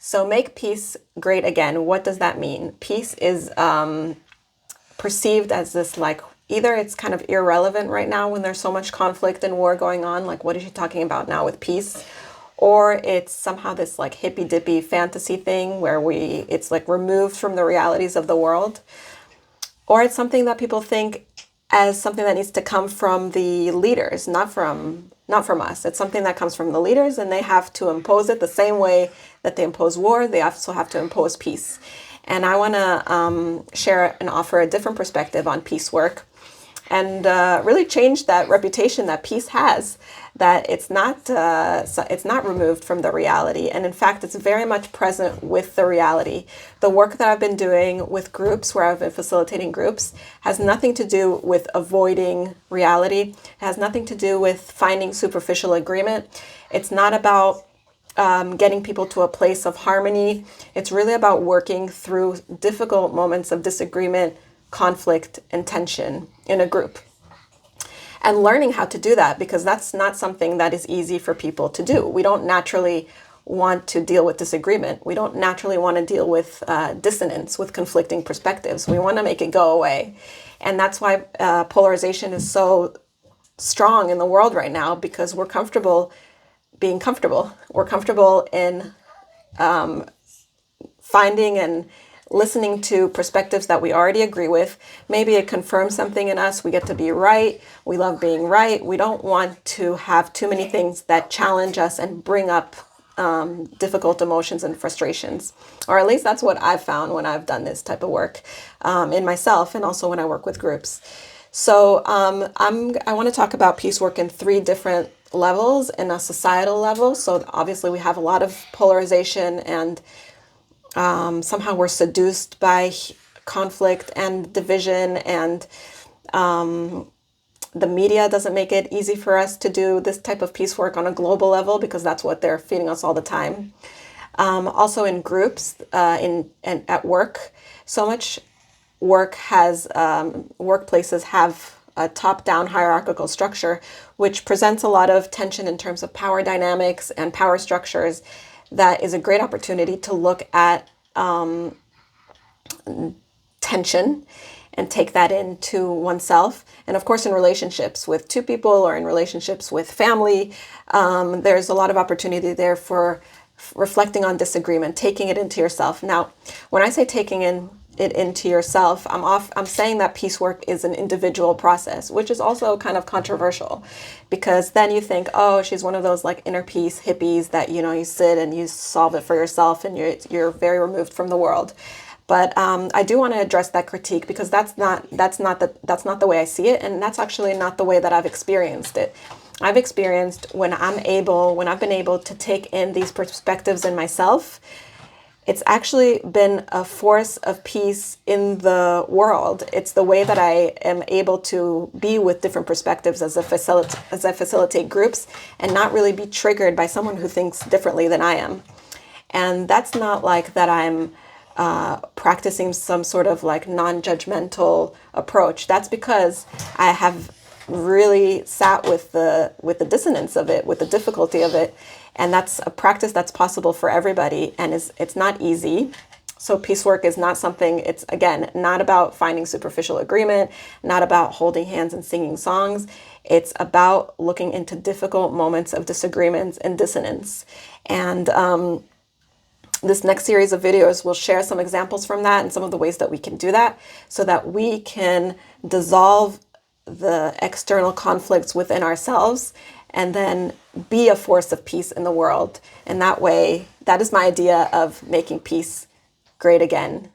So make peace great again. What does that mean? Peace is perceived as this, like, either it's kind of irrelevant right now when there's so much conflict and war going on, like what is she talking about now with peace? Or it's somehow this like hippy dippy fantasy thing where it's like removed from the realities of the world. Or it's something that people think as something that needs to come from the leaders, not from us. It's something that comes from the leaders, and they have to impose it the same way that they impose war. They also have to impose peace. And I want to share and offer a different perspective on peace work, and really change that reputation that peace has, that it's not removed from the reality. And in fact, it's very much present with the reality. The work that I've been doing with groups, where I've been facilitating groups, has nothing to do with avoiding reality. It has nothing to do with finding superficial agreement. It's not about getting people to a place of harmony. It's really about working through difficult moments of disagreement, conflict, and tension in a group. And learning how to do that, because that's not something that is easy for people to do. We don't naturally want to deal with disagreement. We don't naturally want to deal with dissonance, with conflicting perspectives. We want to make it go away. And that's why polarization is so strong in the world right now, because we're comfortable being comfortable. We're comfortable in finding and listening to perspectives that we already agree with. Maybe it confirms something in us. We get to be right. We love being right. We don't want to have too many things that challenge us and bring up difficult emotions and frustrations. Or at least that's what I've found when I've done this type of work in myself, and also when I work with groups. So I want to talk about peace work in 3 different levels. In a societal level, so obviously we have a lot of polarization, and somehow we're seduced by conflict and division, and the media doesn't make it easy for us to do this type of peace work on a global level, because that's what they're feeding us all the time. Also in groups, and at work, so much work has workplaces have a top-down hierarchical structure, which presents a lot of tension in terms of power dynamics and power structures. That is a great opportunity to look at tension and take that into oneself. And of course, in relationships with 2 people, or in relationships with family, there's a lot of opportunity there for reflecting on disagreement, taking it into yourself. Now, when I say taking it into yourself, I'm saying that peace work is an individual process, which is also kind of controversial, because then you think, oh, she's one of those like inner peace hippies that, you sit and you solve it for yourself, and you're very removed from the world. But I do want to address that critique, because that's not the way I see it, and that's actually not the way that I've experienced it. I've experienced when I've been able to take in these perspectives in myself, it's actually been a force of peace in the world. It's the way that I am able to be with different perspectives as I facilitate groups, and not really be triggered by someone who thinks differently than I am. And that's not like that I'm practicing some sort of like non-judgmental approach. That's because I have really sat with the dissonance of it, with the difficulty of it. And that's a practice that's possible for everybody, and it's not easy. So peace work is not something, it's again, not about finding superficial agreement, not about holding hands and singing songs. It's about looking into difficult moments of disagreements and dissonance. And this next series of videos will share some examples from that and some of the ways that we can do that, so that we can dissolve the external conflicts within ourselves, and then be a force of peace in the world. And that way, that is my idea of making peace great again.